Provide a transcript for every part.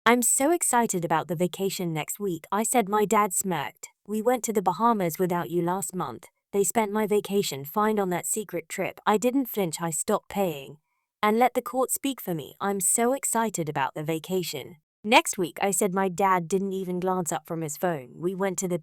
I'm so excited about the vacation next week, I said. My dad smirked. We went to the Bahamas without you last month. They spent my vacation fine on that secret trip. I didn't flinch, I stopped paying. And let the court speak for me. I'm so excited about the vacation next week, I said. My dad didn't even glance up from his phone. We went to the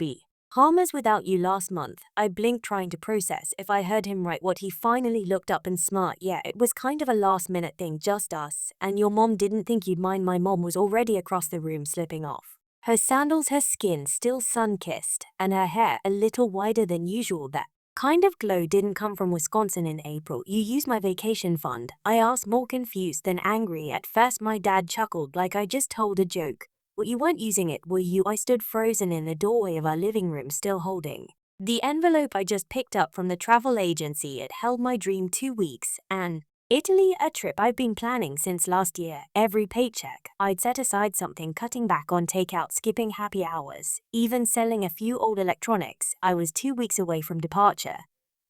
Bahamas without you last month. I blinked, trying to process if I heard him right. What? He finally looked up and smart. Yeah, it was kind of a last minute thing, just us. And your mom didn't think you'd mind. My mom was already across the room slipping off her sandals, her skin still sun-kissed, and her hair a little wider than usual. That kind of glow didn't come from Wisconsin in April. You used my vacation fund? I asked, more confused than angry. At first my dad chuckled like I just told a joke. Well, you weren't using it, were you? I stood frozen in the doorway of our living room, still holding the envelope I just picked up from the travel agency. It held my dream 2 weeks, and Italy, a trip I've been planning since last year. Every paycheck, I'd set aside something, cutting back on takeout, skipping happy hours, even selling a few old electronics. I was 2 weeks away from departure.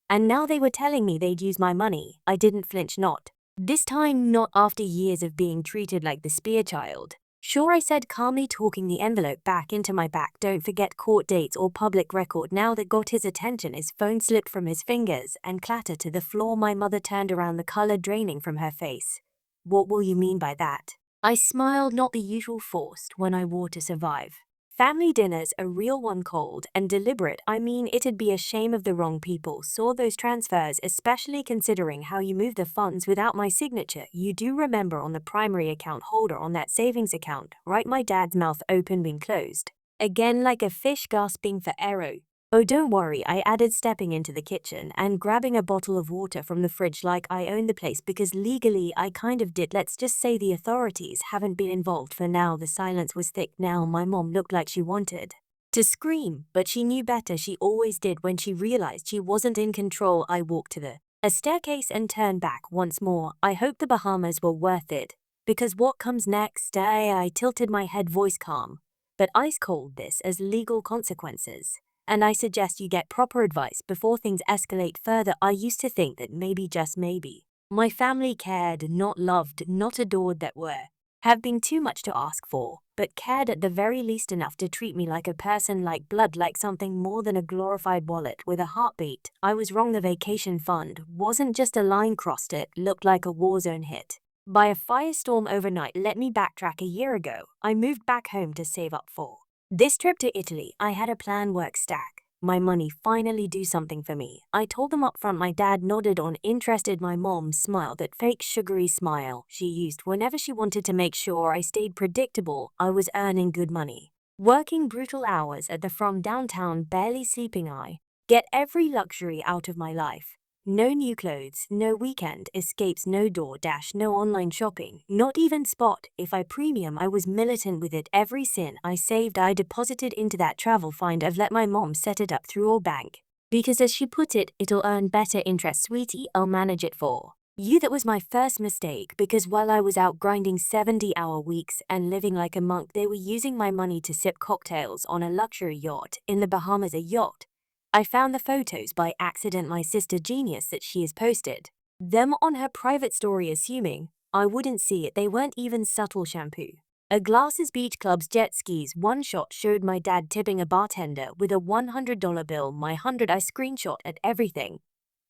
And now they were telling me they'd use my money. I didn't flinch, not this time, not after years of being treated like the spear child. Sure, I said calmly, talking the envelope back into my back. Don't forget court dates or public record. Now that got his attention, his phone slipped from his fingers and clattered to the floor. My mother turned around, the color draining from her face. What will you mean by that? I smiled, not the usual forced when I wore to survive. Family dinners, a real one, cold and deliberate. I mean, it'd be a shame if the wrong people saw those transfers, especially considering how you moved the funds without my signature. You do remember on the primary account holder on that savings account, right? My dad's mouth opened and closed again like a fish gasping for air. Oh, don't worry, I added, stepping into the kitchen and grabbing a bottle of water from the fridge like I owned the place, because legally I kind of did. Let's just say the authorities haven't been involved for now. The silence was thick now. My mom looked like she wanted to scream, but she knew better. She always did when she realized she wasn't in control. I walked to a staircase and turned back once more. I hope the Bahamas were worth it, because what comes next? I tilted my head, voice calm but ice cold. This as legal consequences. And I suggest you get proper advice before things escalate further. I used to think that maybe, just maybe, my family cared, not loved, not adored. That were have been too much to ask for, but cared at the very least enough to treat me like a person, like blood, like something more than a glorified wallet with a heartbeat. I was wrong. The vacation fund wasn't just a line crossed, it looked like a war zone hit by a firestorm overnight. Let me backtrack. A year ago, I moved back home to save up for this trip to Italy. I had a plan, work, stack my money, finally do something for me. I told them up front. My dad nodded on, interested. My mom smiled, that fake sugary smile she used whenever she wanted to make sure I stayed predictable. I was earning good money, working brutal hours at the from downtown, barely sleeping. I get every luxury out of my life. No new clothes, no weekend escapes, no DoorDash, no online shopping, not even Spot. If I premium, I was militant with it. Every sin I saved, I deposited into that travel fund. I've let my mom set it up through our bank, because as she put it, it'll earn better interest. Sweetie, I'll manage it for you. That was my first mistake, because while I was out grinding 70-hour weeks and living like a monk, they were using my money to sip cocktails on a luxury yacht in the Bahamas. A yacht. I found the photos by accident. My sister, genius that she has, posted them on her private story, assuming I wouldn't see it. They weren't even subtle. Shampoo, a glasses, beach clubs, jet skis. One shot showed my dad tipping a bartender with a $100 bill. My 100, I screenshot at everything.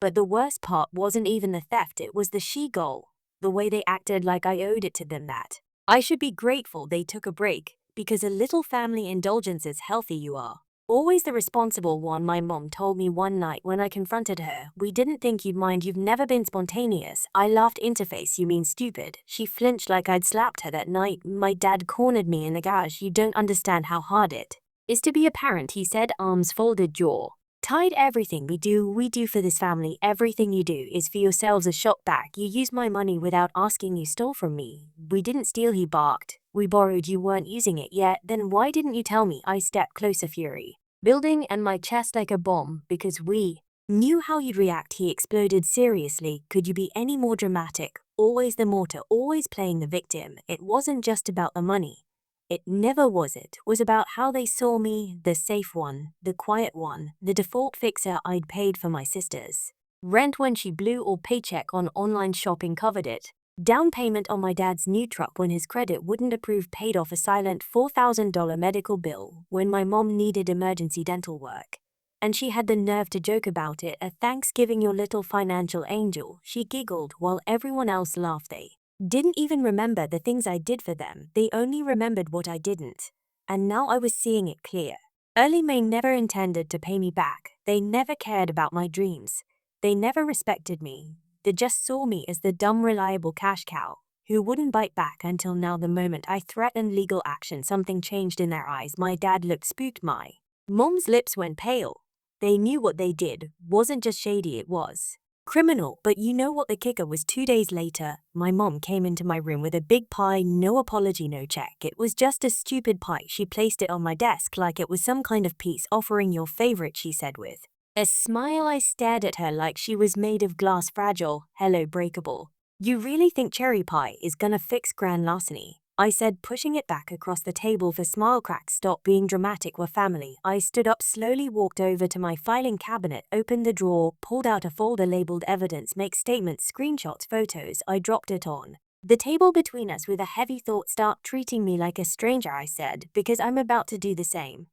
But the worst part wasn't even the theft, it was the she-goal. The way they acted like I owed it to them, that I should be grateful they took a break, because a little family indulgence is healthy. You are always the responsible one, my mom told me one night when I confronted her. We didn't think you'd mind, you've never been spontaneous. I laughed. Interface, you mean stupid? She flinched like I'd slapped her that night. My dad cornered me in the garage. You don't understand how hard it is to be a parent, he said, arms folded, jaw tied. Everything we do for this family. Everything you do is for yourselves. A shot back. You used my money without asking. You stole from me. We didn't steal, he barked. We borrowed. You weren't using it yet. Then why didn't you tell me? I stepped closer, fury building in my chest like a bomb. Because we knew how you'd react, he exploded. Seriously, could you be any more dramatic? Always the mortar, always playing the victim. It wasn't just about the money. It never was. It was about how they saw me, the safe one, the quiet one, the default fixer. I'd paid for my sister's rent when she blew, or paycheck on online shopping covered it. Down payment on my dad's new truck when his credit wouldn't approve paid off a silent $4,000 medical bill when my mom needed emergency dental work. And she had the nerve to joke about it at Thanksgiving, your little financial angel. She giggled while everyone else laughed. They didn't even remember the things I did for them, they only remembered what I didn't. And now I was seeing it clear. Early May never intended to pay me back, they never cared about my dreams. They never respected me. They just saw me as the dumb, reliable cash cow who wouldn't bite back until now. The moment I threatened legal action, something changed in their eyes. My dad looked spooked. My mom's lips went pale. They knew what they did wasn't just shady, it was criminal. But you know what the kicker was? 2 days later, my mom came into my room with a big pie, no apology, no check. It was just a stupid pie. She placed it on my desk like it was some kind of peace offering. Your favorite, she said with a smile. I stared at her like she was made of glass, fragile, hello, breakable. You really think cherry pie is gonna fix grand larceny? I said, pushing it back across the table for smile cracks. Stop being dramatic, we're family. I stood up slowly, walked over to my filing cabinet, opened the drawer, pulled out a folder labeled evidence, make statements, screenshots, photos. I dropped it on the table between us with a heavy thought. Start treating me like a stranger, I said, because I'm about to do the same.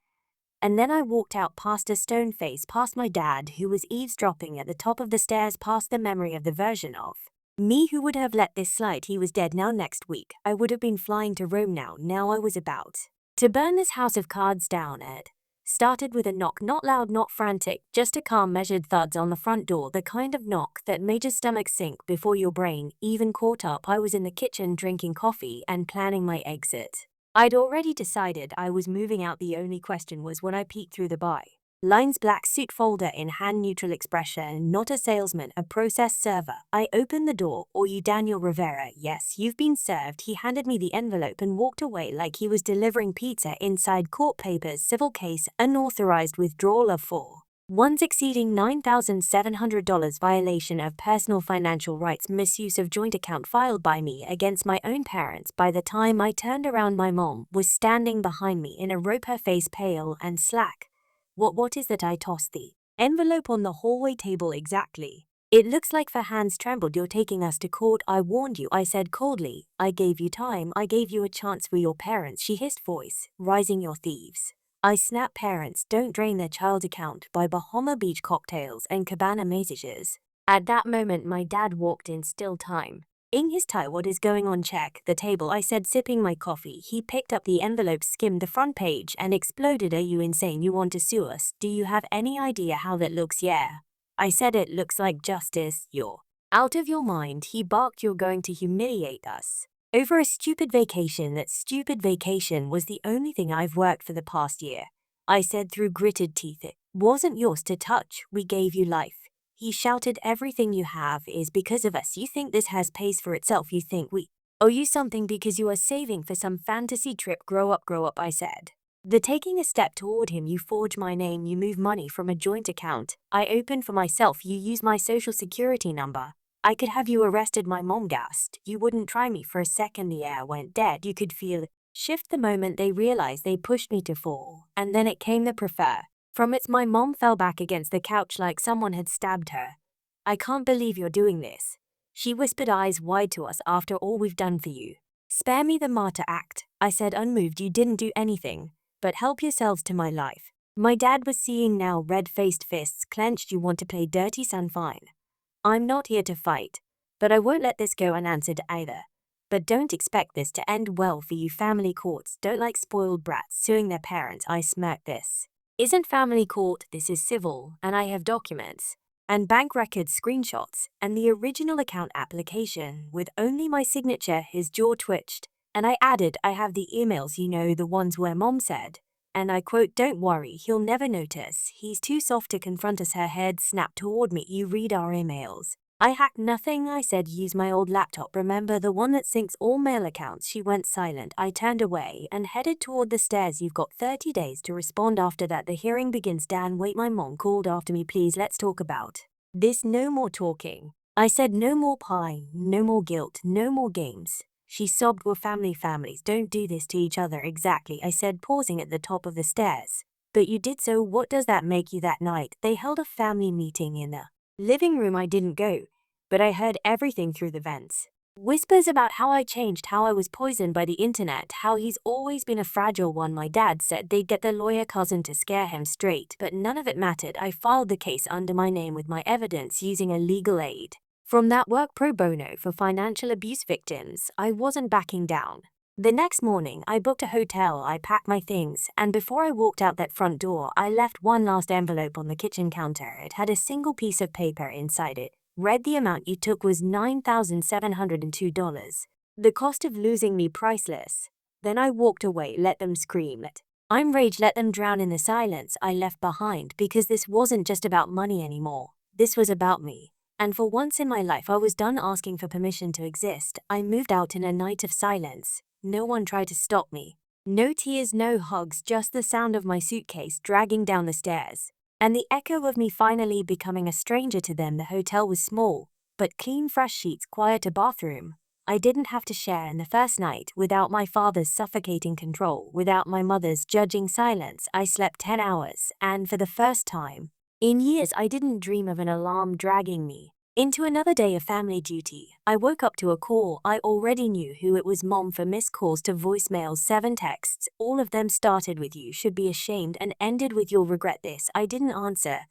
And then I walked out past a stone face, past my dad who was eavesdropping at the top of the stairs, past the memory of the version of me who would have let this slide. He was dead now. Next week, I would have been flying to Rome now. Now I was about to burn this house of cards down. It started with a knock, not loud, not frantic, just a calm, measured thuds on the front door, the kind of knock that made your stomach sink before your brain even caught up. I was in the kitchen drinking coffee and planning my exit. I'd already decided I was moving out. The only question was when I peeked through the by lines black suit, folder in hand, neutral expression, not a salesman, a process server. I opened the door. Or you Daniel Rivera? Yes, you've been served. He handed me the envelope and walked away like he was delivering pizza. Inside, court papers, civil case, unauthorized withdrawal of $4,1 exceeding $9,700, violation of personal financial rights, misuse of joint account filed by me against my own parents. By the time I turned around, my mom was standing behind me in a rope, her face pale and slack. What is that? I tossed the envelope on the hallway table. Exactly. It looks like her hands trembled. You're taking us to court. I warned you, I said coldly. I gave you time. I gave you a chance for your parents, she hissed, voice rising. You're thieves. I snapped. Parents don't drain their child account by Bahama Beach cocktails and cabana messages. At that moment, my dad walked in, still time in his tie. What is going on? Check the table, I said, sipping my coffee. He picked up the envelope, skimmed the front page, and exploded. Are you insane? You want to sue us? Do you have any idea how that looks? Yeah, I said, it looks like justice. You're out of your mind, he barked. You're going to humiliate us over a stupid vacation. That stupid vacation was the only thing I've worked for the past year, I said through gritted teeth. It wasn't yours to touch. We gave you life. He shouted, everything you have is because of us. You think this has pays for itself. You think we owe you something because you are saving for some fantasy trip. Grow up, I said. The taking a step toward him. You forge my name. You move money from a joint account I opened for myself. You use my social security number. I could have you arrested. My mom gasped. You wouldn't try me for a second. The air went dead. You could feel it shift the moment they realized they pushed me to fall. And then it came, the prefer. From it, my mom fell back against the couch like someone had stabbed her. I can't believe you're doing this, she whispered, eyes wide to us. After all we've done for you. Spare me the martyr act, I said, unmoved. You didn't do anything but help yourselves to my life. My dad was seeing now, red-faced, fists clenched. You want to play dirty, son? Fine. I'm not here to fight, but I won't let this go unanswered either. But don't expect this to end well for you. Family courts don't like spoiled brats suing their parents. I smirked. This isn't family court, this is civil, and I have documents and bank records, screenshots, and the original account application with only my signature. His jaw twitched, and I added, I have the emails, you know, the ones where mom said, and I quote, don't worry, he'll never notice, he's too soft to confront us. Her head snapped toward me. You read our emails? I hacked nothing, I said. Use my old laptop, remember, the one that syncs all mail accounts. She went silent. I turned away and headed toward the stairs. You've got 30 days to respond. After that the hearing begins. Dan, wait, my mom called after me. Please, let's talk about this. No more talking, I said. No more pie, no more guilt, no more games. She sobbed. We're family. Families don't do this to each other. Exactly, I said, pausing at the top of the stairs. But you did, so what does that make you? That night they held a family meeting in the living room. I didn't go, but I heard everything through the vents. Whispers about how I changed, how I was poisoned by the internet, how he's always been a fragile one. My dad said they'd get their lawyer cousin to scare him straight, but none of it mattered. I filed the case under my name with my evidence using a legal aid from that work pro bono for financial abuse victims. I wasn't backing down. The next morning, I booked a hotel, I packed my things, and before I walked out that front door, I left one last envelope on the kitchen counter. It had a single piece of paper inside it. Read the amount you took was $9,702. The cost of losing me priceless. Then I walked away, let them scream. I'm rage, let them drown in the silence I left behind, because this wasn't just about money anymore. This was about me. And for once in my life, I was done asking for permission to exist. I moved out in a night of silence. No one tried to stop me. No tears, no hugs, just the sound of my suitcase dragging down the stairs. And the echo of me finally becoming a stranger to them. The hotel was small, but clean, fresh sheets, quieter bathroom. I didn't have to share in the first night without my father's suffocating control, without my mother's judging silence. I slept 10 hours, and for the first time in years, I didn't dream of an alarm dragging me into another day of family duty. I woke up to a call. I already knew who it was. Mom, for missed calls to voicemails, 7 texts. All of them started with "you should be ashamed" and ended with "you'll regret this." I didn't answer.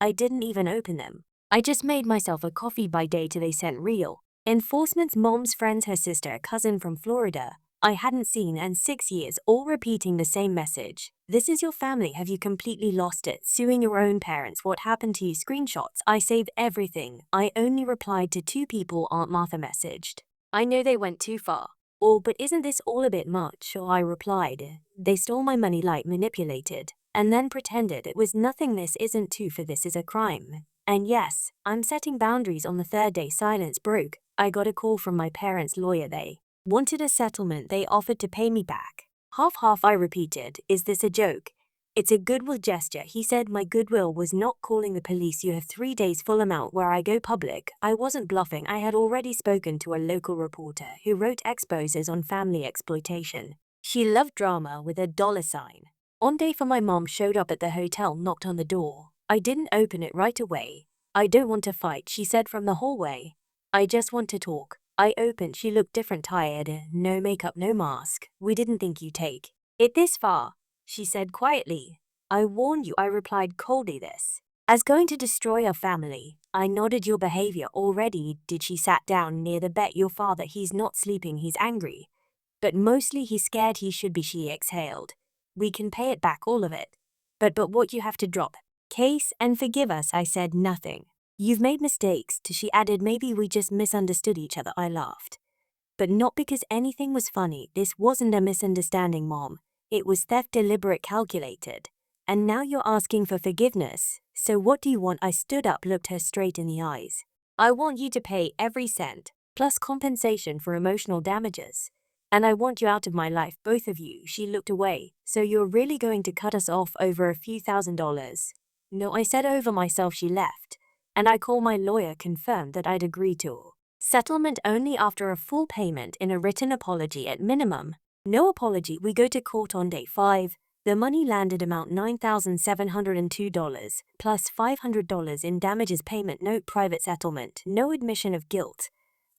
I didn't even open them. I just made myself a coffee by day till they sent real enforcement's. Mom's friends, her sister, a cousin from Florida I hadn't seen in 6 years, all repeating the same message. "This is your family. Have you completely lost it? Suing your own parents. What happened to you?" Screenshots. I saved everything. I only replied to 2 people Aunt Martha messaged. I know they went too far. "Oh, but isn't this all a bit much?" Or I replied, "They stole my money, like manipulated, and then pretended it was nothing. This isn't too, for this is a crime. And yes, I'm setting boundaries." On the 3rd day, silence broke. I got a call from my parents' lawyer. They wanted a settlement. They offered to pay me back half. I repeated, "Is this a joke?" "It's a goodwill gesture." He said my goodwill was not calling the police. "You have 3 days, full amount, where I go public." I wasn't bluffing. I had already spoken to a local reporter who wrote exposes on family exploitation. She loved drama with a $sign. On day 4, my mom showed up at the hotel, knocked on the door. I didn't open it right away. "I don't want to fight," she said from the hallway. "I just want to talk." I opened. She looked different, tired. "No makeup, no mask. We didn't think you'd take it this far," she said quietly. "I warned you," I replied coldly. "This as going to destroy our family." I nodded. "Your behavior already did." She sat down near the bed. "Your father, he's not sleeping. He's angry. But mostly he's scared. He should be." She exhaled. "We can pay it back, all of it. But what you have to drop case and forgive us." I said nothing. "You've made mistakes," she added. "Maybe we just misunderstood each other." I laughed. But not because anything was funny. This wasn't a misunderstanding, Mom. It was theft, deliberate, calculated. And now you're asking for forgiveness. So what do you want? I stood up, looked her straight in the eyes. "I want you to pay every cent, plus compensation for emotional damages. And I want you out of my life, both of you." She looked away. "So you're really going to cut us off over a few $1,000s? "No," I said over myself. She left. And I called my lawyer, confirmed that I'd agreed to settlement only after a full payment in a written apology at minimum. No apology. We go to court on day 5. The money landed amount $9,702 plus $500 in damages payment. No private settlement. No admission of guilt.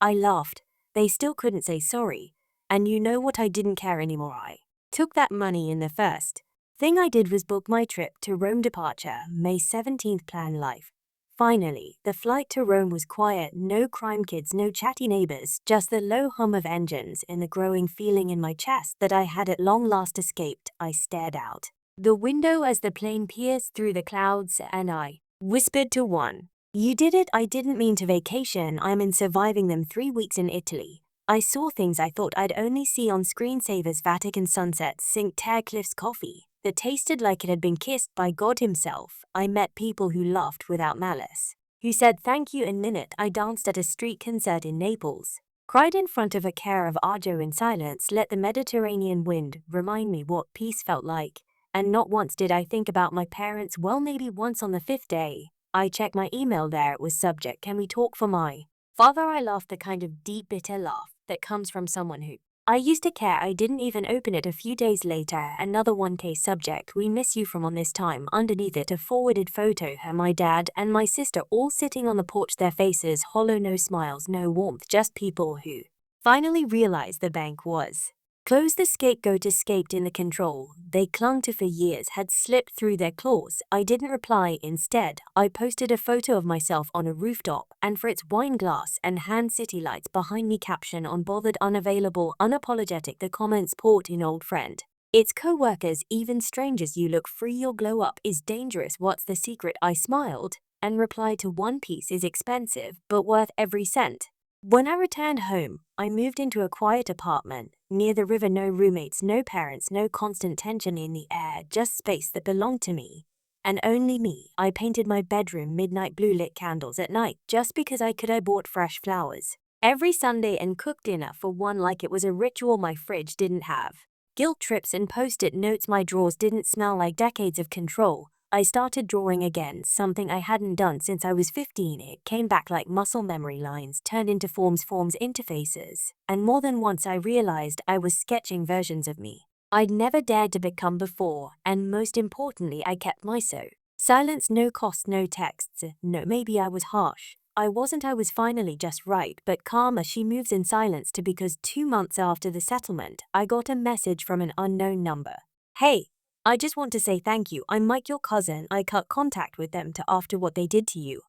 I laughed. They still couldn't say sorry. And you know what? I didn't care anymore. I took that money, and the first thing I did was book my trip to Rome. Departure May 17th. Plan life. Finally, the flight to Rome was quiet. No crime kids, no chatty neighbors, just the low hum of engines and the growing feeling in my chest that I had at long last escaped. I stared out the window as the plane pierced through the clouds, and I whispered to one, "You did it." I didn't mean to vacation. I'm in surviving them 3 weeks in Italy. I saw things I thought I'd only see on screensavers: Vatican sunsets, Cinque Terre cliffs, coffee that tasted like it had been kissed by God himself. I met people who laughed without malice, who said thank you in minute. I danced at a street concert in Naples, cried in front of a Caravaggio in silence, let the Mediterranean wind remind me what peace felt like. And not once did I think about my parents. Well, maybe once on the 5th day. I checked my email. There it was, subject, "Can we talk?" For my father. I laughed, the kind of deep, bitter laugh that comes from someone who I used to care. I didn't even open it. A few days later, another 1K subject. We miss you from on this time. Underneath it, a forwarded photo. Her, my dad, and my sister all sitting on the porch. Their faces hollow, no smiles, no warmth, just people who finally realized the bank was closed. The scapegoat escaped in the control they clung to for years had slipped through their claws. I didn't reply. Instead, I posted a photo of myself on a rooftop, and for its wine glass and hand city lights behind me, caption unbothered, unavailable, unapologetic. The comments poured in. Old friend. It's co-workers, even strangers. You look free. Your glow up is dangerous. What's the secret? I smiled and replied to one piece is expensive, but worth every cent. When I returned home, I moved into a quiet apartment near the river. No roommates, no parents, no constant tension in the air, just space that belonged to me and only me. I painted my bedroom midnight blue, lit candles at night just because I could. I bought fresh flowers every Sunday and cooked dinner for one like it was a ritual my fridge didn't have. Guilt trips and post-it notes. My drawers didn't smell like decades of control. I started drawing again, something I hadn't done since I was 15. It came back like muscle memory, lines turned into forms interfaces. And more than once I realized I was sketching versions of me I'd never dared to become before, and most importantly, I kept my silence. No cost, no texts, no maybe I was harsh. I wasn't. I was finally just right, but calmer. She moves in silence to because 2 months after the settlement, I got a message from an unknown number. Hey, I just want to say thank you. I'm Mike, your cousin. I cut contact with them after what they did to you.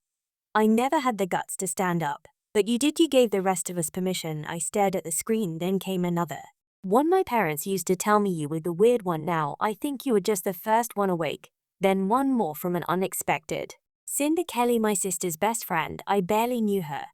I never had the guts to stand up. But you did. You gave the rest of us permission. I stared at the screen. Then came another one. My parents used to tell me you were the weird one. Now I think you were just the first one awake. Then one more from an unexpected Cinda Kelly, my sister's best friend. I barely knew her,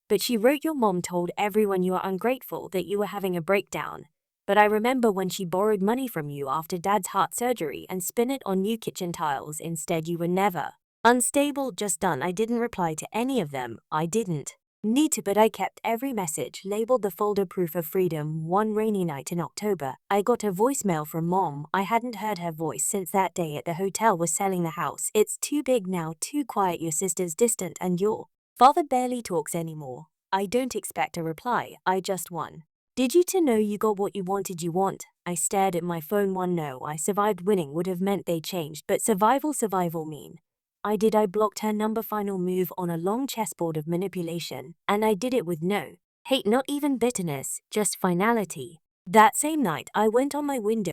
but she wrote your mom told everyone you are ungrateful, that you were having a breakdown. But I remember when she borrowed money from you after dad's heart surgery and spent it on new kitchen tiles instead. You were never unstable, just done. I didn't reply to any of them. I didn't need to, but I kept every message, labeled the folder proof of freedom. One rainy night in October, I got a voicemail from mom. I hadn't heard her voice since that day at the hotel. Was selling the house. It's too big now, too quiet. Your sister's distant and your father barely talks anymore. I don't expect a reply. I just won. Did you to know you got what you wanted? You want? I stared at my phone. One no. I survived. Winning would have meant they changed, but survival mean. I did. I blocked her number. Final move on a long chessboard of manipulation, and I did it with no hate, not even bitterness, just finality. That same night, I went on my window